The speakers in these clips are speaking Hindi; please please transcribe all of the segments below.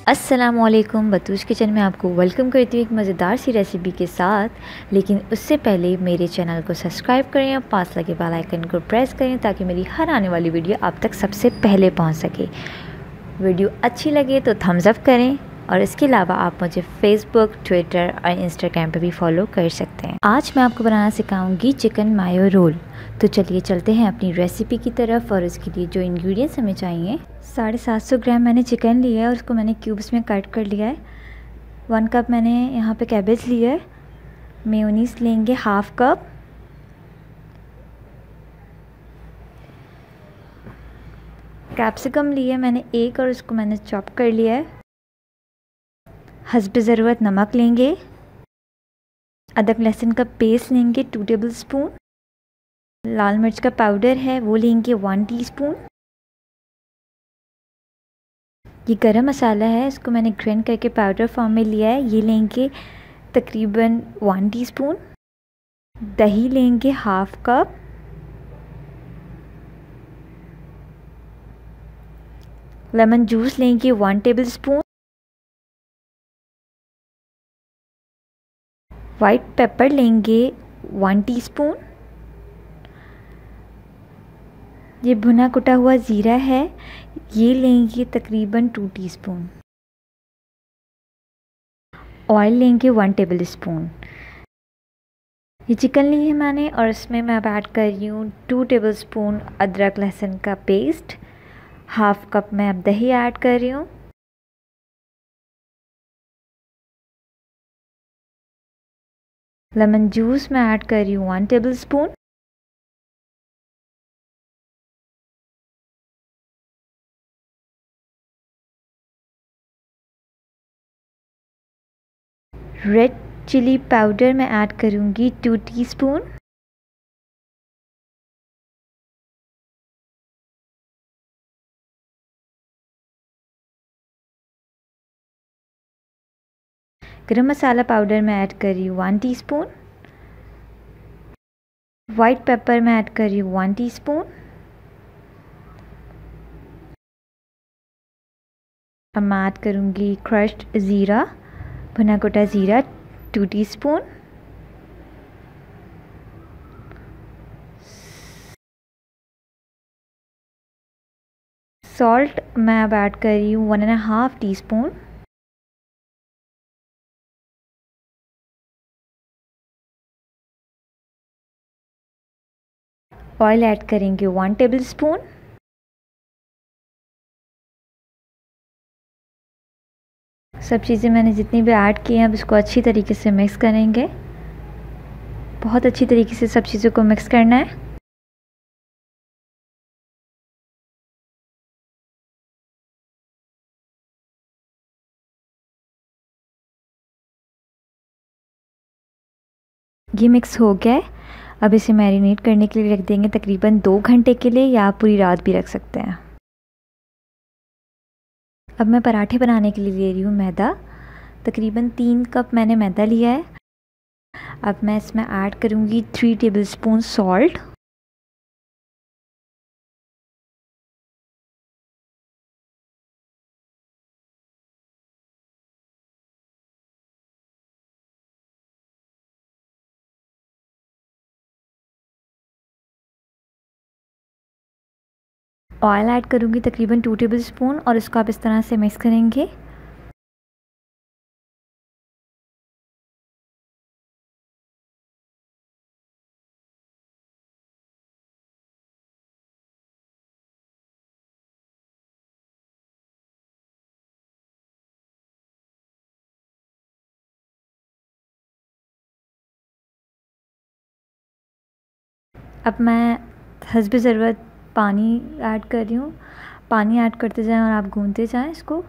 अस्सलामुअलैकुम, बतूश किचन में आपको वेलकम करती हूँ एक मज़ेदार सी रेसिपी के साथ। लेकिन उससे पहले मेरे चैनल को सब्सक्राइब करें और पास लगे बेल आइकन को प्रेस करें ताकि मेरी हर आने वाली वीडियो आप तक सबसे पहले पहुँच सके। वीडियो अच्छी लगे तो थम्स अप करें और इसके अलावा आप मुझे फेसबुक, ट्विटर और इंस्टाग्राम पर भी फॉलो कर सकते हैं। आज मैं आपको बनाना सिखाऊंगी चिकन मायो रोल। तो चलिए चलते हैं अपनी रेसिपी की तरफ। और इसके लिए जो इंग्रेडिएंट्स हमें चाहिए, 750 ग्राम मैंने चिकन लिया है और उसको मैंने क्यूब्स में कट कर लिया है। 1 कप मैंने यहाँ पे कैबेज लिया है। मेयोनीज लेंगे हाफ कप। कैप्सिकम लिया मैंने 1 और उसको मैंने चॉप कर लिया है। हस्ब ज़रूरत नमक लेंगे। अदरक लहसुन का पेस्ट लेंगे 2 टेबल स्पून। लाल मिर्च का पाउडर है वो लेंगे 1 टीस्पून। ये गरम मसाला है, इसको मैंने ग्राइंड करके पाउडर फॉर्म में लिया है, ये लेंगे तकरीबन 1 टीस्पून। दही लेंगे हाफ कप। लेमन जूस लेंगे 1 टेबल स्पून। वाइट पेपर लेंगे 1 टीस्पून। ये भुना कुटा हुआ ज़ीरा है, ये लेंगे तकरीबन 2 टीस्पून। ऑयल लेंगे 1 टेबल स्पून। ये चिकन ली है मैंने और इसमें मैं अब ऐड कर रही हूँ 2 टेबल स्पून अदरक लहसुन का पेस्ट। हाफ कप मैं अब दही ऐड कर रही हूँ। लेमन जूस मैं ऐड कर रही हूँ 1 tablespoon. Red chilli powder मैं ऐड करूँगी 2 टीस्पून। गरम मसाला पाउडर मैं ऐड कर रही हूँ 1 टीस्पून। वाइट पेपर मैं ऐड कर रही हूँ 1 टीस्पून। अब मैं ऐड करूँगी क्रश्ड ज़ीरा, भुना कुटा ज़ीरा 2 टीस्पून। सॉल्ट मैं अब ऐड कर रही हूँ 1.5 टीस्पून। ऑयल ऐड करेंगे 1 टेबल स्पून। सब चीज़ें मैंने जितनी भी ऐड की हैं अब इसको अच्छी तरीके से मिक्स करेंगे। बहुत अच्छी तरीके से सब चीज़ों को मिक्स करना है। ये मिक्स हो गया है। अब इसे मैरिनेट करने के लिए रख देंगे तकरीबन 2 घंटे के लिए, या आप पूरी रात भी रख सकते हैं। अब मैं पराठे बनाने के लिए ले रही हूँ मैदा। तकरीबन 3 कप मैंने मैदा लिया है। अब मैं इसमें ऐड करूँगी 3 table spoon salt. Oil add करूँगी तकरीबन 2 टेबल स्पून और इसको आप इस तरह से मिक्स करेंगे। अब मैं हस्ब ज़रूरत पानी ऐड कर रही हूँ। पानी ऐड करते जाएं और आप गूंदते जाएं इसको।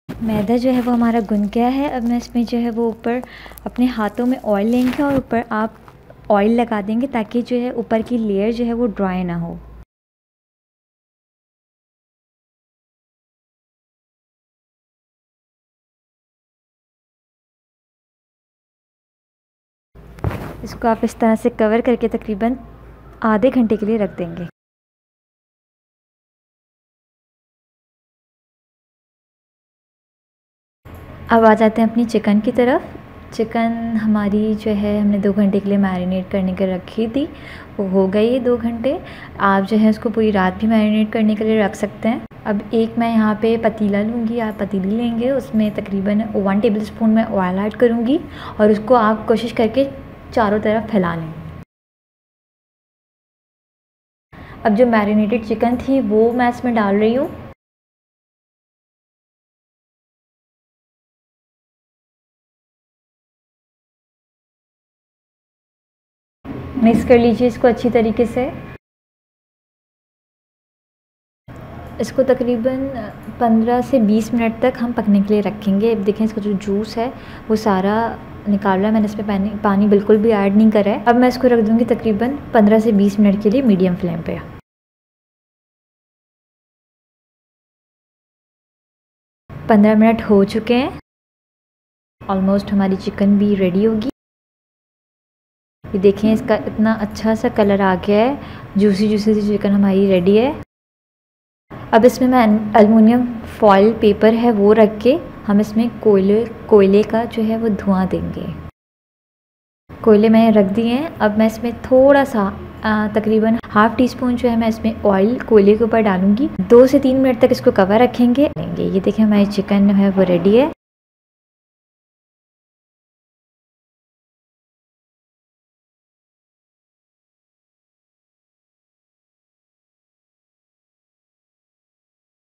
मैदा जो है वो हमारा गुन गया है। अब मैं इसमें जो है वो ऊपर अपने हाथों में ऑयल लेंगे और ऊपर आप ऑयल लगा देंगे ताकि जो है ऊपर की लेयर जो है वो ड्राई ना हो। इसको आप इस तरह से कवर करके तकरीबन आधे घंटे के लिए रख देंगे। अब आ जाते हैं अपनी चिकन की तरफ। चिकन हमारी जो है हमने 2 घंटे के लिए मैरिनेट करने के रखी थी, वो हो गई है 2 घंटे। आप जो है उसको पूरी रात भी मैरिनेट करने के लिए रख सकते हैं। अब एक मैं यहाँ पे पतीला लूँगी, आप पतीली लेंगे, उसमें तकरीबन 1 टेबलस्पून मैं ऑयल ऐड करूँगी और उसको आप कोशिश करके चारों तरफ फैला लें। अब जो मैरिनेटेड चिकन थी वो मैं इसमें डाल रही हूँ। मिक्स कर लीजिए इसको अच्छी तरीके से। इसको तकरीबन 15 से 20 मिनट तक हम पकने के लिए रखेंगे। अब देखें इसका जो जूस है वो सारा निकाल रहा है, मैंने इसमें पानी बिल्कुल भी ऐड नहीं करा है। अब मैं इसको रख दूँगी तकरीबन 15 से 20 मिनट के लिए मीडियम फ्लेम पे। 15 मिनट हो चुके हैं, ऑलमोस्ट हमारी चिकन भी रेडी होगी। ये देखें इसका इतना अच्छा सा कलर आ गया है, जूसी जूसी सी चिकन हमारी रेडी है। अब इसमें मैं एलुमिनियम फॉयल पेपर है वो रख के हम इसमें कोयले का जो है वो धुआं देंगे। कोयले मैंने रख दिए हैं। अब मैं इसमें थोड़ा सा तकरीबन ½ टीस्पून जो है मैं इसमें ऑयल कोयले के ऊपर डालूंगी। 2 से 3 मिनट तक इसको कवर रखेंगे। ये देखें हमारी चिकन जो है वो रेडी है।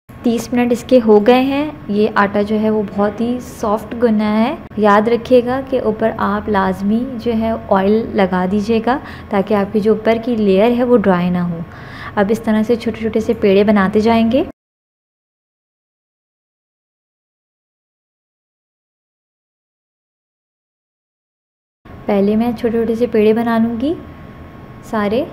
तीस मिनट इसके हो गए हैं। ये आटा जो है वो बहुत ही सॉफ्ट गुना है। याद रखिएगा कि ऊपर आप लाजमी जो है ऑयल लगा दीजिएगा ताकि आपकी जो ऊपर की लेयर है वो ड्राई ना हो। अब इस तरह से छोटे छोटे से पेड़े बनाते जाएंगे। पहले मैं छोटे छोटे से पेड़े बना लूँगी सारे।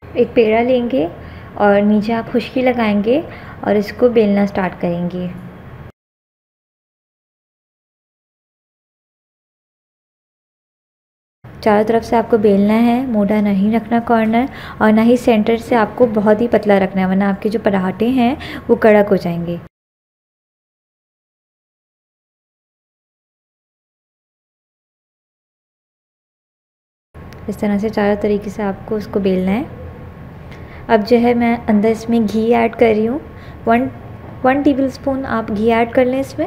एक पेड़ा लेंगे और नीचे आप खुश्की लगाएंगे और इसको बेलना स्टार्ट करेंगे। चारों तरफ से आपको बेलना है, मोटा नहीं रखना कॉर्नर, और ना ही सेंटर से आपको बहुत ही पतला रखना है, वरना आपके जो पराठे हैं वो कड़क हो जाएंगे। इस तरह से चारों तरीके से आपको उसको बेलना है। अब जो है मैं अंदर इसमें घी ऐड कर रही हूँ। 1 टेबलस्पून आप घी ऐड कर लें इसमें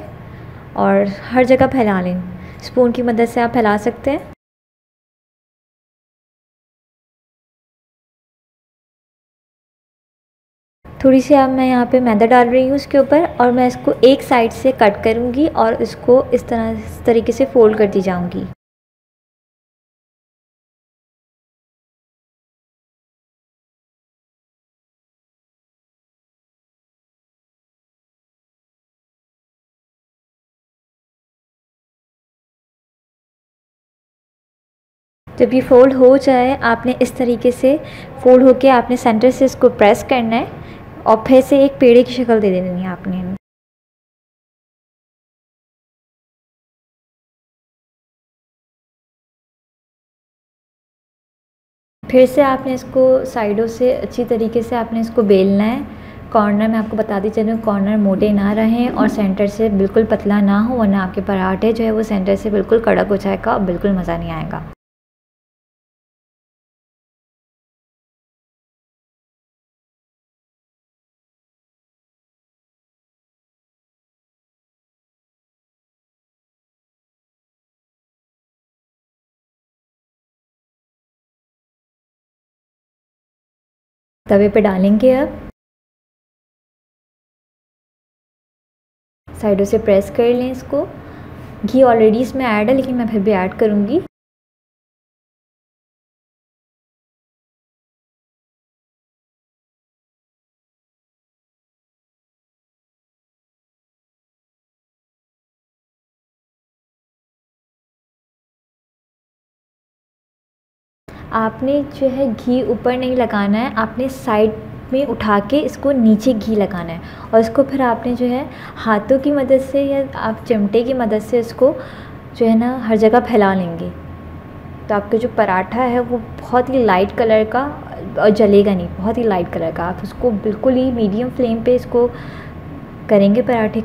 और हर जगह फैला लें। स्पून की मदद से आप फैला सकते हैं। थोड़ी सी अब मैं यहाँ पे मैदा डाल रही हूँ उसके ऊपर, और मैं इसको एक साइड से कट करूँगी और इसको इस तरीके से फोल्ड करती जाऊँगी। जब ये फ़ोल्ड हो जाए आपने इस तरीके से फ़ोल्ड होके आपने सेंटर से इसको प्रेस करना है और फिर से एक पेड़े की शक्ल दे देनी है आपने। फिर से आपने इसको साइडों से अच्छी तरीके से आपने इसको बेलना है। कॉर्नर में आपको बताती चलूँ, कॉर्नर मोटे ना रहें और सेंटर से बिल्कुल पतला ना हो, वरना आपके पराठे जो है वो सेंटर से बिल्कुल कड़क हो जाएगा और बिल्कुल मज़ा नहीं आएगा। तवे पे डालेंगे। अब साइडों से प्रेस कर लें इसको। घी ऑलरेडी इसमें ऐड है लेकिन मैं फिर भी ऐड करूँगी। आपने जो है घी ऊपर नहीं लगाना है, आपने साइड में उठा के इसको नीचे घी लगाना है और इसको फिर आपने जो है हाथों की मदद से या आप चिमटे की मदद से इसको जो है ना हर जगह फैला लेंगे। तो आपका जो पराठा है वो बहुत ही लाइट कलर का और जलेगा नहीं, बहुत ही लाइट कलर का। आप उसको बिल्कुल ही मीडियम फ्लेम पे इसको करेंगे, पराठे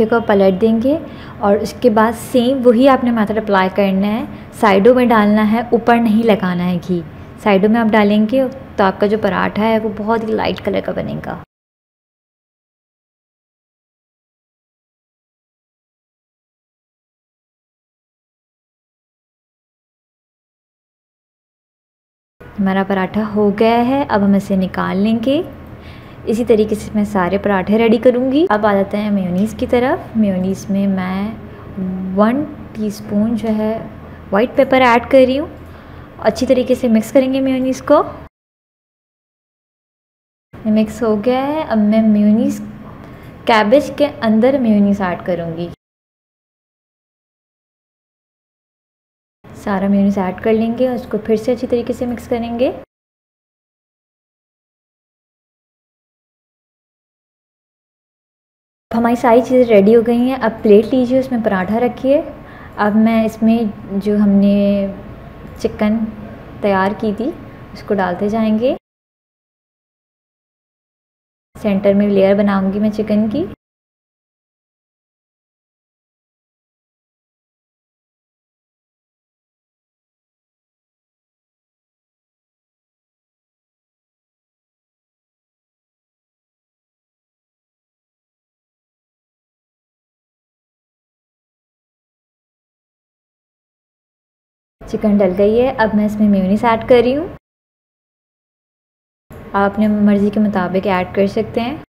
को पलट देंगे और उसके बाद सेम वही आपने मेथड अप्लाई करना है। साइडों में डालना है, ऊपर नहीं लगाना है घी। साइडों में आप डालेंगे तो आपका जो पराठा है वो बहुत ही लाइट कलर का बनेगा। हमारा पराठा हो गया है, अब हम इसे निकाल लेंगे। इसी तरीके से मैं सारे पराठे रेडी करूँगी। अब आ जाते हैं मेयोनीज़ की तरफ। मेयोनीज़ में मैं 1 टीस्पून जो है वाइट पेपर ऐड कर रही हूँ। अच्छी तरीके से मिक्स करेंगे मेयोनीज़ को। मिक्स हो गया है। अब मैं मेयोनीज़ कैबेज के अंदर मेयोनीज़ ऐड करूँगी। सारा मेयोनीज़ ऐड कर लेंगे और उसको फिर से अच्छी तरीके से मिक्स करेंगे। हमारी सारी चीज़ें रेडी हो गई हैं। अब प्लेट लीजिए, उसमें पराठा रखिए। अब मैं इसमें जो हमने चिकन तैयार की थी उसको डालते जाएंगे। सेंटर में लेयर बनाऊंगी मैं चिकन की। चिकन डल गई है। अब मैं इसमें मेयोनीज़ ऐड कर रही हूँ। आप अपने मर्ज़ी के मुताबिक ऐड कर सकते हैं।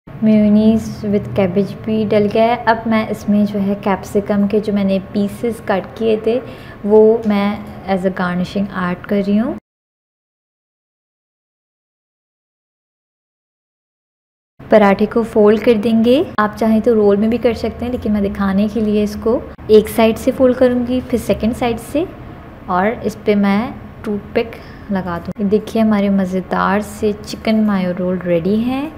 मेयोनीज़ विद कैबेज भी डल गया है। अब मैं इसमें जो है कैप्सिकम के जो मैंने पीसेस कट किए थे वो मैं एज अ गार्निशिंग ऐड कर रही हूँ। पराठे को फोल्ड कर देंगे। आप चाहें तो रोल में भी कर सकते हैं, लेकिन मैं दिखाने के लिए इसको एक साइड से फोल्ड करूँगी, फिर सेकंड साइड से, और इस पर मैं टूथपिक लगा दूँ। देखिए हमारे मज़ेदार से चिकन मायो रोल रेडी हैं।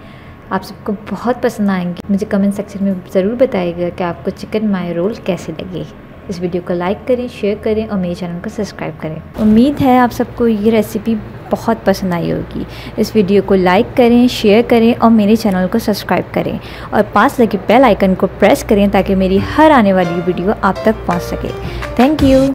आप सबको बहुत पसंद आएंगे। मुझे कमेंट सेक्शन में ज़रूर बताइएगा कि आपको चिकन मायो रोल कैसे लगे। इस वीडियो को लाइक करें, शेयर करें और मेरे चैनल को सब्सक्राइब करें। उम्मीद है आप सबको ये रेसिपी बहुत पसंद आई होगी। इस वीडियो को लाइक करें, शेयर करें और मेरे चैनल को सब्सक्राइब करें और पास लगे बेल आइकन को प्रेस करें ताकि मेरी हर आने वाली वीडियो आप तक पहुंच सके। Thank you.